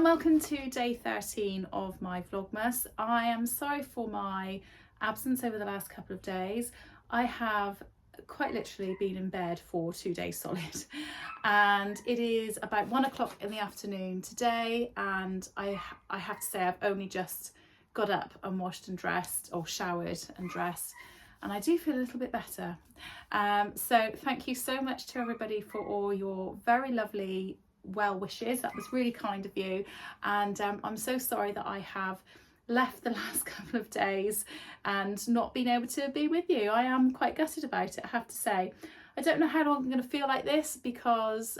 welcome to day 13 of my Vlogmas. I am sorry for my absence over the last couple of days. I have quite literally been in bed for 2 days solid, and it is about 1 o'clock in the afternoon today, and I have to say I've only just got up and washed and dressed, or showered and dressed, and I do feel a little bit better. So thank you so much to everybody for all your very lovely well wishes. That was really kind of you, and I'm so sorry that I have left the last couple of days and not been able to be with you. I am quite gutted about it, I have to say. I don't know how long I'm going to feel like this because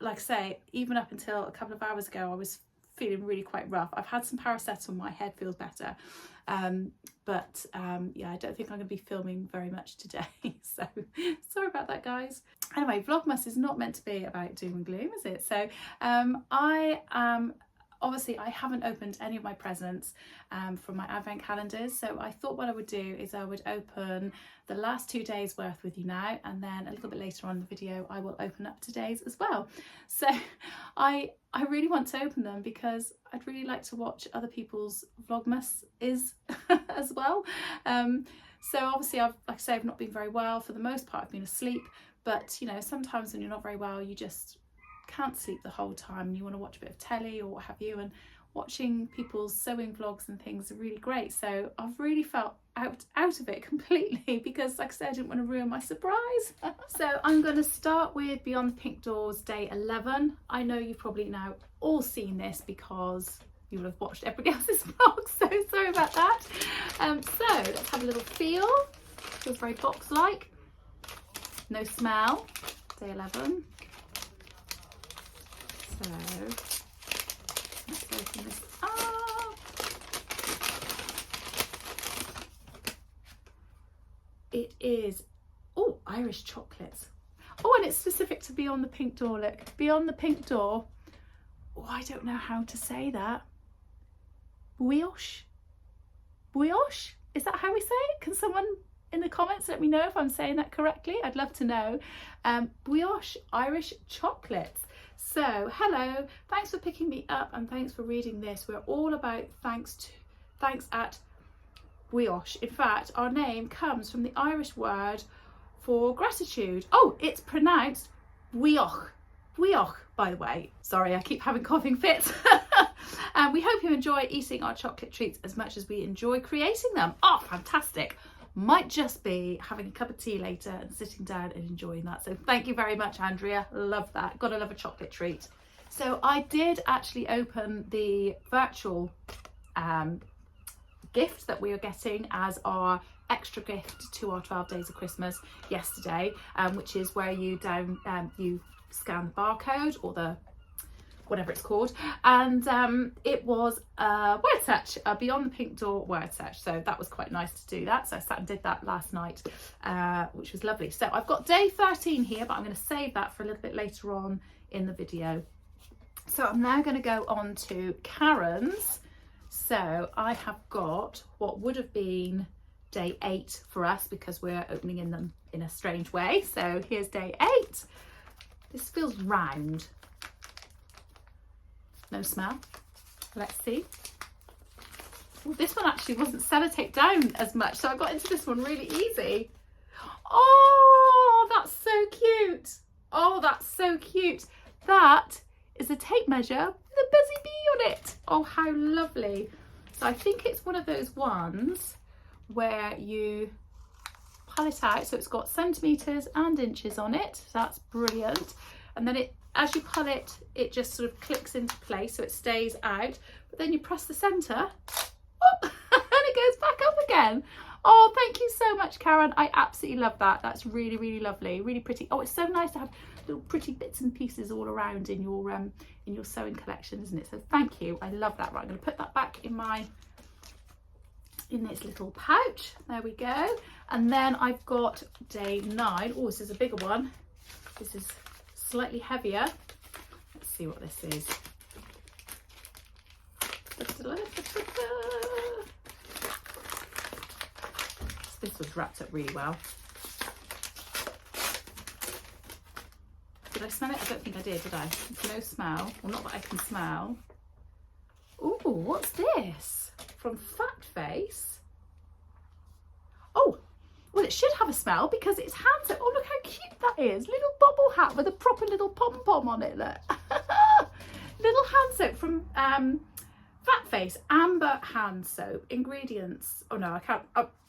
like I say, even up until a couple of hours ago I was feeling really quite rough. I've had some paracetamol, my head feels better, but yeah, I don't think I'm going to be filming very much today, so sorry about that, guys. Anyway, Vlogmas is not meant to be about doom and gloom, is it? So obviously I haven't opened any of my presents from my advent calendars, so I thought what I would do is I would open the last 2 days worth with you now, and then a little bit later on in the video I will open up today's as well. So I really want to open them because I'd really like to watch other people's Vlogmas as well. So obviously like I say, I've not been very well. For the most part I've been asleep, but you know, sometimes when you're not very well you just can't sleep the whole time and you want to watch a bit of telly or what have you, and watching people's sewing vlogs and things are really great. So I've really felt out of it completely because, like I said, I didn't want to ruin my surprise. So I'm going to start with Beyond the Pink Doors day 11. I know you've probably now all seen this because you will have watched everybody else's vlog, so sorry about that. So let's have a little feel. Feels very box-like. No smell. Day 11. So let's open this up. It is, oh, Irish chocolates. Oh, and it's specific to Beyond the Pink Door, look. Beyond the Pink Door. Oh, I don't know how to say that. Brioche? Brioche? Is that how we say it? Can someone in the comments let me know if I'm saying that correctly? I'd love to know. Brioche Irish chocolates. So hello, thanks for picking me up and thanks for reading this. We're all about thanks at brioche. In fact, our name comes from the Irish word for gratitude. Oh, it's pronounced brioche. Brioche, by the way. Sorry, I keep having coughing fits. And we hope you enjoy eating our chocolate treats as much as we enjoy creating them. Oh, fantastic. Might just be having a cup of tea later and sitting down and enjoying that. So thank you very much, Andrea. Love that. Gotta love a chocolate treat. So I did actually open the virtual gift that we are getting as our extra gift to our 12 days of Christmas yesterday, which is where you you scan the barcode or the whatever it's called, and it was a word search, a Beyond the Pink Door word search. So that was quite nice to do that. So I sat and did that last night, which was lovely. So I've got day 13 here, but I'm going to save that for a little bit later on in the video. So I'm now going to go on to Karen's. So I have got what would have been day 8 for us because we're opening in them in a strange way. So here's day 8. This feels round. No smell. Let's see. Well, this one actually wasn't sellotaped down as much, so I got into this one really easy. Oh, that's so cute. Oh, that's so cute. That is a tape measure with a busy bee on it. Oh, how lovely. So I think it's one of those ones where you pull it out. So it's got centimetres and inches on it. So that's brilliant. And then as you pull it, it just sort of clicks into place, so it stays out. But then you press the centre, whoop, and it goes back up again. Oh, thank you so much, Karen. I absolutely love that. That's really, really lovely, really pretty. Oh, it's so nice to have little pretty bits and pieces all around in your sewing collection, isn't it? So thank you. I love that. Right, I'm going to put that back in this little pouch. There we go. And then I've got day 9. Oh, this is a bigger one. This is slightly heavier. Let's see what this is. This was wrapped up really well. Did I smell it? I don't think I did I? No smell. Well, not that I can smell. Ooh, what's this? From Fat Face. Oh, well, it should have a smell because it's hand soap. Oh, look how cute that is. Little bobble hat with a proper little pom-pom on it, look. Little hand soap from Fat Face, amber hand soap. Ingredients, oh no, I can't,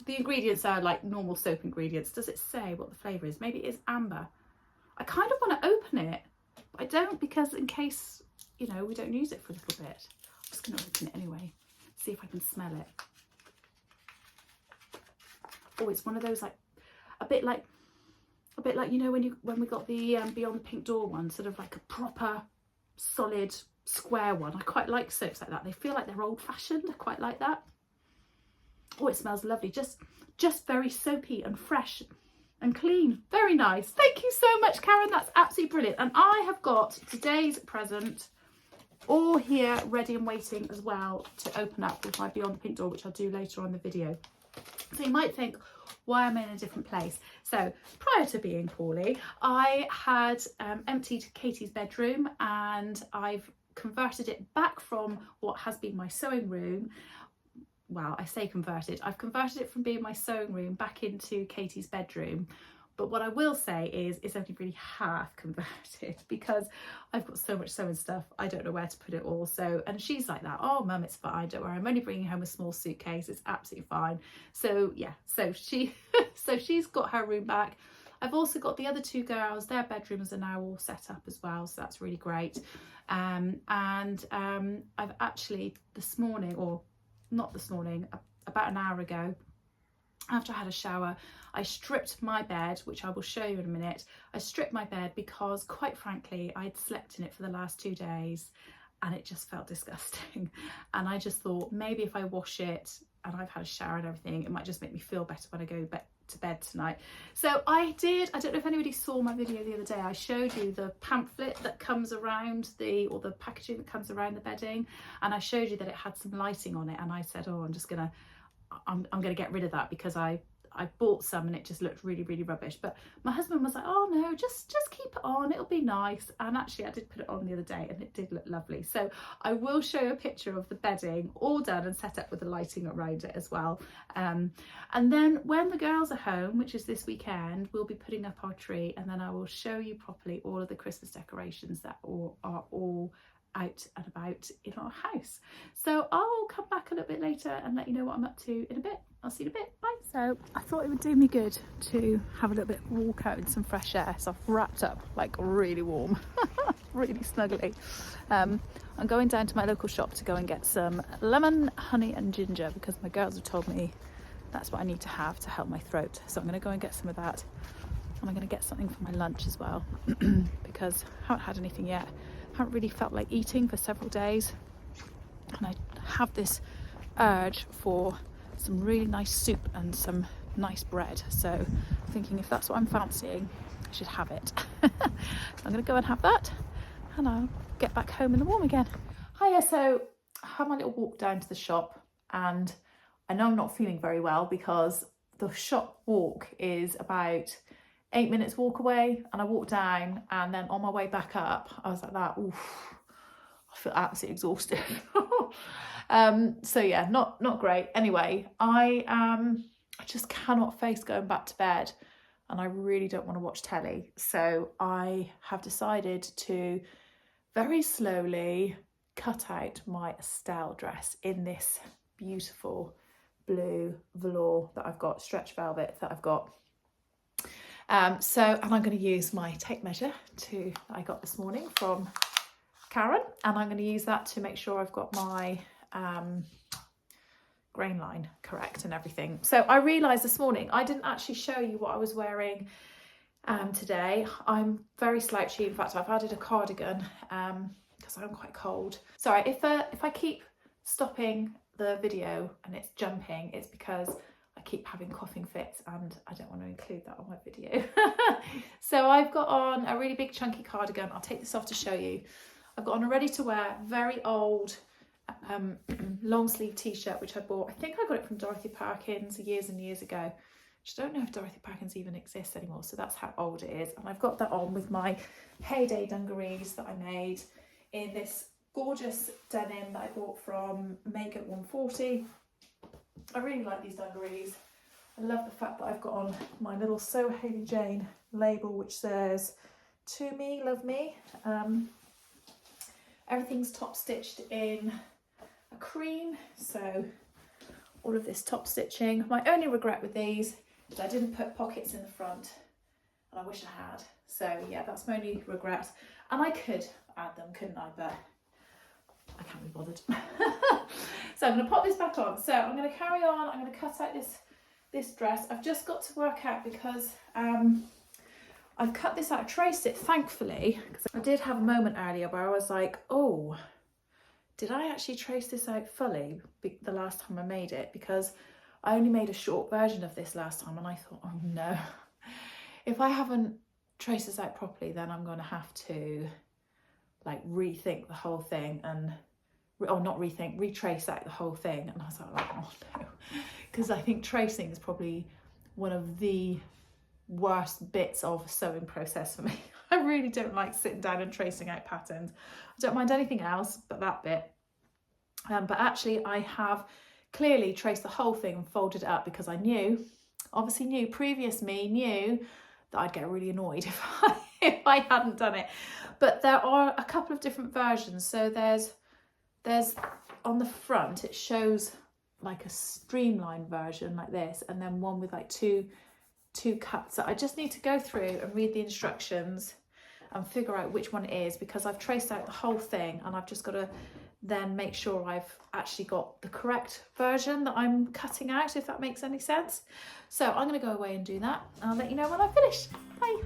the ingredients are like normal soap ingredients. Does it say what the flavour is? Maybe it is amber. I kind of want to open it, but I don't, because in case, you know, we don't use it for a little bit. I'm just going to open it anyway, see if I can smell it. Oh, it's one of those like, a bit like, you know, when we got the Beyond the Pink Door one, sort of like a proper solid square one. I quite like soaps like that. They feel like they're old-fashioned. I quite like that. Oh, it smells lovely. Just very soapy and fresh and clean. Very nice. Thank you so much, Karen. That's absolutely brilliant. And I have got today's present all here ready and waiting as well to open up with my Beyond the Pink Door, which I'll do later on in the video. So you might think, why am I in a different place? So prior to being poorly, I had emptied Katie's bedroom, and I've converted it back from what has been my sewing room. Well, I say converted. I've converted it from being my sewing room back into Katie's bedroom. But what I will say is it's only really half converted because I've got so much sewing stuff. I don't know where to put it all. So, and she's like that. Oh, Mum, it's fine. Don't worry. I'm only bringing home a small suitcase. It's absolutely fine. So yeah, so she's got her room back. I've also got the other two girls. Their bedrooms are now all set up as well. So that's really great. I've actually this morning, or not this morning, about an hour ago, after I had a shower, I stripped my bed, which I will show you in a minute. I stripped my bed because, quite frankly, I'd slept in it for the last 2 days and it just felt disgusting. And I just thought, maybe if I wash it and I've had a shower and everything, it might just make me feel better when I go to bed tonight. So I did. I don't know if anybody saw my video the other day. I showed you the pamphlet that comes around or the packaging that comes around the bedding, and I showed you that it had some lighting on it, and I said, oh, I'm gonna get rid of that because I bought some and it just looked really, really rubbish. But my husband was like, oh no, just keep it on, it'll be nice. And actually I did put it on the other day and it did look lovely. So I will show you a picture of the bedding all done and set up with the lighting around it as well. And then when the girls are home, which is this weekend, we'll be putting up our tree, and then I will show you properly all of the Christmas decorations that are all out and about in our house. So I'll come back a little bit later and let you know what I'm up to in a bit. I'll see you in a bit. Bye. So I thought it would do me good to have a little bit of a walk out in some fresh air. So I've wrapped up like really warm, really snuggly. I'm going down to my local shop to go and get some lemon, honey and ginger because my girls have told me that's what I need to have to help my throat. So I'm going to go and get some of that, and I'm going to get something for my lunch as well because I haven't had anything yet. Haven't really felt like eating for several days, and I have this urge for some really nice soup and some nice bread. So I'm thinking if that's what I'm fancying, I should have it. So I'm going to go and have that, and I'll get back home in the warm again. Hiya, so I had my little walk down to the shop, and I know I'm not feeling very well because the shop walk is about 8 minutes walk away, and I walked down, and then on my way back up I was like that, oof, I feel absolutely exhausted. So yeah, not great. Anyway, I just cannot face going back to bed, and I really don't want to watch telly, so I have decided to very slowly cut out my Estelle dress in this beautiful blue velour that I've got, stretch velvet that I've got. And I'm going to use my tape measure that I got this morning from Karen, and I'm going to use that to make sure I've got my grain line correct and everything. So I realised this morning I didn't actually show you what I was wearing today. I'm very slouchy. In fact, I've added a cardigan because I'm quite cold. Sorry if I keep stopping the video and it's jumping, it's because I keep having coughing fits and I don't want to include that on my video. So I've got on a really big chunky cardigan. I'll take this off to show you. I've got on a ready to wear, very old long sleeve t-shirt, which I bought. I think I got it from Dorothy Parkins years and years ago. I don't know if Dorothy Parkins even exists anymore, so that's how old it is. And I've got that on with my Heyday dungarees that I made in this gorgeous denim that I bought from Make at 140. I really like these dungarees. I love the fact that I've got on my little So Hayley Jane label, which says, "To me, love me." Everything's top stitched in a cream, so all of this top stitching. My only regret with these is I didn't put pockets in the front, and I wish I had. So yeah, that's my only regret. And I could add them, couldn't I? But I can't be bothered. So I'm going to pop this back on. So I'm going to carry on. I'm going to cut out this dress. I've just got to work out because I've cut this out. I traced it, thankfully, because I did have a moment earlier where I was like, oh, did I actually trace this out fully the last time I made it? Because I only made a short version of this last time, and I thought, oh no, if I haven't traced this out properly, then I'm going to have to like rethink the whole thing retrace out the whole thing. And I was like, oh no, because I think tracing is probably one of the worst bits of sewing process for me. I really don't like sitting down and tracing out patterns. I don't mind anything else but that bit. But actually I have clearly traced the whole thing and folded it up because I previous me knew that I'd get really annoyed if I hadn't done it. But there are a couple of different versions. So there's on the front, it shows like a streamlined version like this, and then one with like two cuts. So I just need to go through and read the instructions and figure out which one it is, because I've traced out the whole thing and I've just got to then make sure I've actually got the correct version that I'm cutting out, if that makes any sense. So I'm going to go away and do that, and I'll let you know when I've finished. Bye.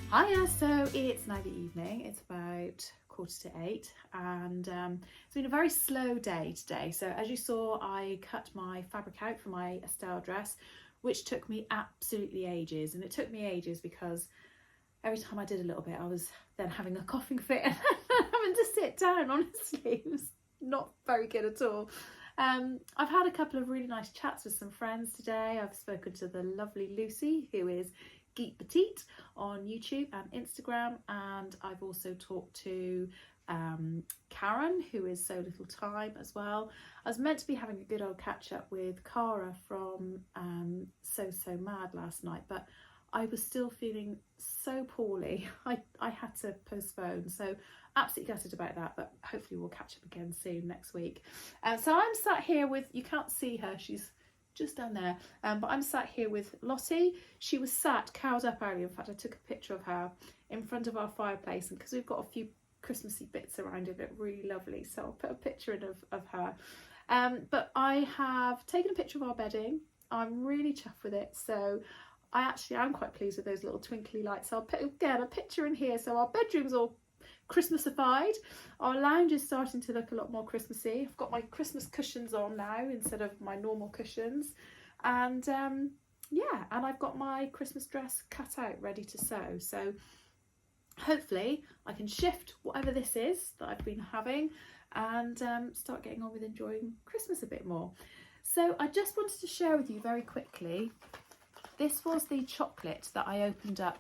Hiya, so it's now the evening, it's about 7:45, and it's been a very slow day today. So as you saw, I cut my fabric out for my Estelle dress, which took me absolutely ages. And it took me ages because every time I did a little bit, I was then having a coughing fit and having to sit down. Honestly, it was not very good at all. I've had a couple of really nice chats with some friends today. I've spoken to the lovely Lucy, who is Geek Petite on YouTube and Instagram, and I've also talked to Karen, who is So Little Time as well. I was meant to be having a good old catch up with Cara from So Mad last night, but I was still feeling so poorly. I had to postpone, so absolutely gutted about that, but hopefully we'll catch up again soon next week. So I'm sat here with, you can't see her, she's just down there, but I'm sat here with Lottie. She was sat curled up earlier. In fact, I took a picture of her in front of our fireplace, and because we've got a few Christmassy bits around it, really lovely, so I'll put a picture in of her. But I have taken a picture of our bedding. I'm really chuffed with it, so I'm quite pleased with those little twinkly lights. So I'll put again a picture in here. So our bedroom's all Christmasified. Our lounge is starting to look a lot more Christmassy. I've got my Christmas cushions on now instead of my normal cushions, and yeah, and I've got my Christmas dress cut out ready to sew. So hopefully I can shift whatever this is that I've been having and start getting on with enjoying Christmas a bit more. So I just wanted to share with you very quickly, this was the chocolate that I opened up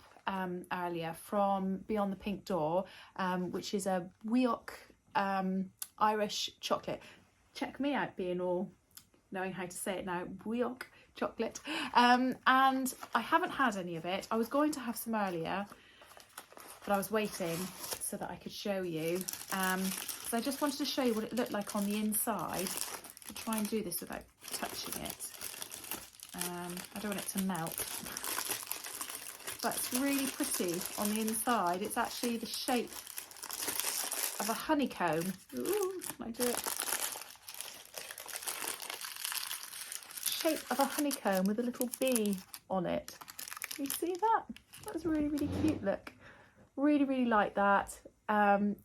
earlier from Beyond the Pink Door, which is a Weok Irish chocolate. Check me out being all knowing how to say it now, Weok chocolate. And I haven't had any of it. I was going to have some earlier, but I was waiting so that I could show you. So I just wanted to show you what it looked like on the inside. I'll try and do this without touching it. I don't want it to melt. But it's really pretty on the inside. It's actually the shape of a honeycomb. Ooh, can I do it? Shape of a honeycomb with a little bee on it. Can you see that? That's a really, really cute look. Really, really like that.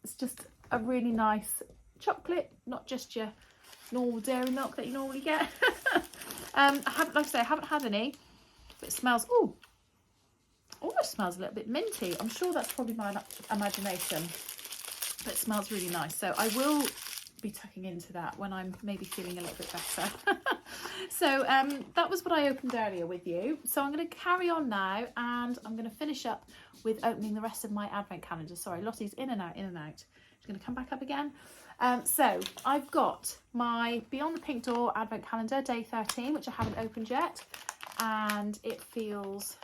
It's just a really nice chocolate, not just your normal dairy milk that you normally get. Like I say, I haven't had any, but it smells, ooh, almost smells a little bit minty. I'm sure that's probably my imagination, but it smells really nice. So I will be tucking into that when I'm maybe feeling a little bit better. So that was what I opened earlier with you. So I'm going to carry on now, and I'm going to finish up with opening the rest of my advent calendar. Sorry, Lottie's in and out, in and out. She's going to come back up again. So I've got my Beyond the Pink Door advent calendar, day 13, which I haven't opened yet. And it feels,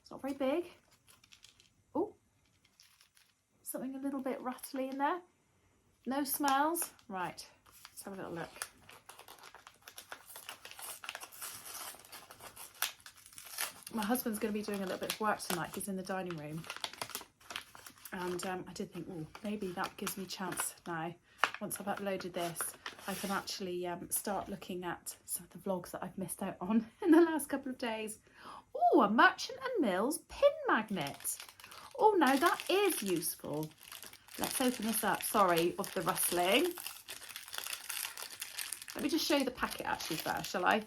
it's not very big. Oh, something a little bit rattly in there. No smells. Right, let's have a little look. My husband's going to be doing a little bit of work tonight. He's in the dining room. And I did think, oh, maybe that gives me a chance now. Once I've uploaded this, I can actually start looking at some of the vlogs that I've missed out on in the last couple of days. Oh, a Merchant and Mills pin magnet. Oh, now that is useful. Let's open this up. Sorry of the rustling. Let me just show you the packet actually first, shall I?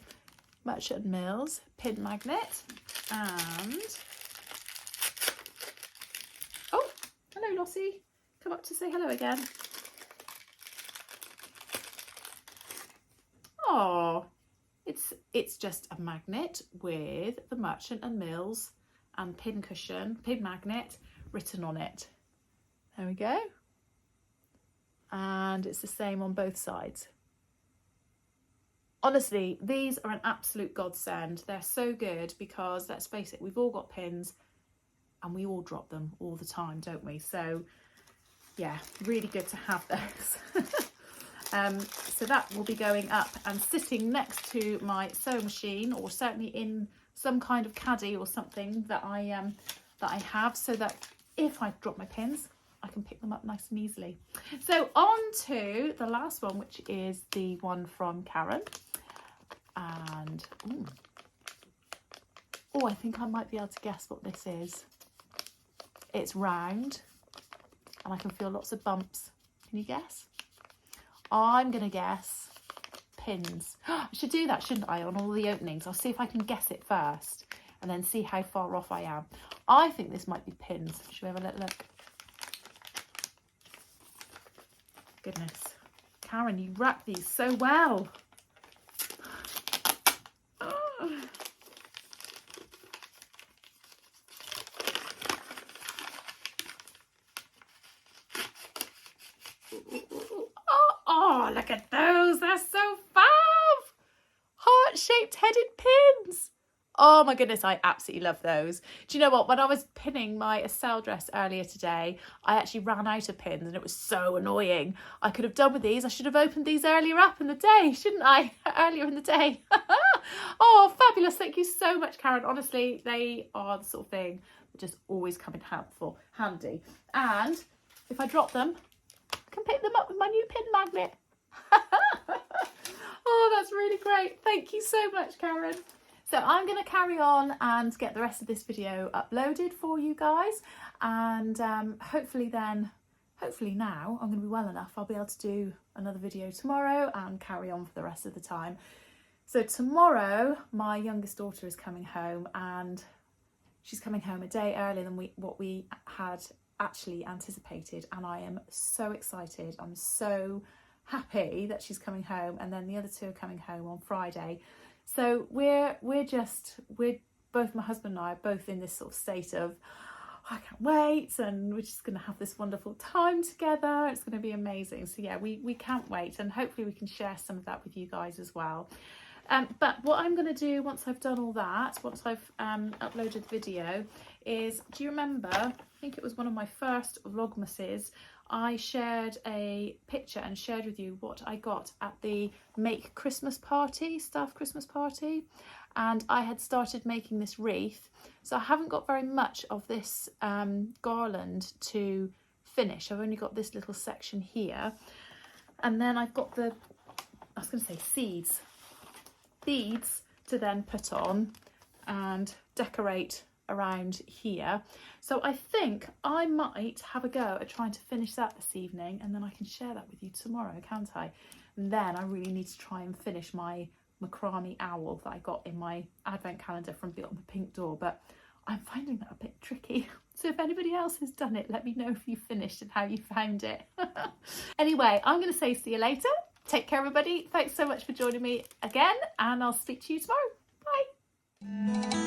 Merchant and Mills pin magnet. And oh, hello Lossie. Come up to say hello again. Oh, it's just a magnet with the Merchant and Mills and pin magnet written on it. There we go. And it's the same on both sides. Honestly, these are an absolute godsend. They're so good because, let's face it, we've all got pins and we all drop them all the time, don't we? So yeah, really good to have those. So that will be going up and sitting next to my sewing machine, or certainly in some kind of caddy or something that I have, so that if I drop my pins, I can pick them up nice and easily. So on to the last one, which is the one from Karen. And oh, I think I might be able to guess what this is. It's round and I can feel lots of bumps. Can you guess? I'm gonna guess pins. I should do that, shouldn't I, on all the openings? I'll see if I can guess it first and then see how far off I am. I think this might be pins. Should we have a little look? Goodness, Karen, you wrap these so well. Oh, look at those. They're so fab. Heart-shaped headed pins. Oh my goodness, I absolutely love those. Do you know what? When I was pinning my Estelle dress earlier today, I actually ran out of pins and it was so annoying. I could have done with these. I should have opened these earlier up in the day, shouldn't I? Earlier in the day. Oh, fabulous. Thank you so much, Karen. Honestly, they are the sort of thing that just always come in handy. And if I drop them, I can pick them up with my new pin magnet. Oh, that's really great. Thank you so much, Karen. So I'm going to carry on and get the rest of this video uploaded for you guys. And hopefully now I'm going to be well enough. I'll be able to do another video tomorrow and carry on for the rest of the time. So tomorrow, my youngest daughter is coming home, and she's coming home a day earlier than what we had actually anticipated. And I am so excited. I'm so happy that she's coming home, and then the other two are coming home on Friday. So we're both, my husband and I are both in this sort of state of, I can't wait, and we're just going to have this wonderful time together. It's going to be amazing. So yeah, we can't wait, and hopefully we can share some of that with you guys as well. But what I'm going to do once I've done all that, once I've uploaded the video, is, do you remember, I think it was one of my first Vlogmases, I shared a picture and shared with you what I got at the Make Christmas party, staff Christmas party, and I had started making this wreath. So I haven't got very much of this garland to finish. I've only got this little section here, and then I've got the, I was going to say beads to then put on and decorate around here. So I think I might have a go at trying to finish that this evening, and then I can share that with you tomorrow, can't I? And then I really need to try and finish my macrame owl that I got in my advent calendar from Beyond the Pink Door, but I'm finding that a bit tricky. So if anybody else has done it, let me know if you finished and how you found it. Anyway, I'm going to say see you later. Take care, everybody. Thanks so much for joining me again, and I'll speak to you tomorrow. Bye.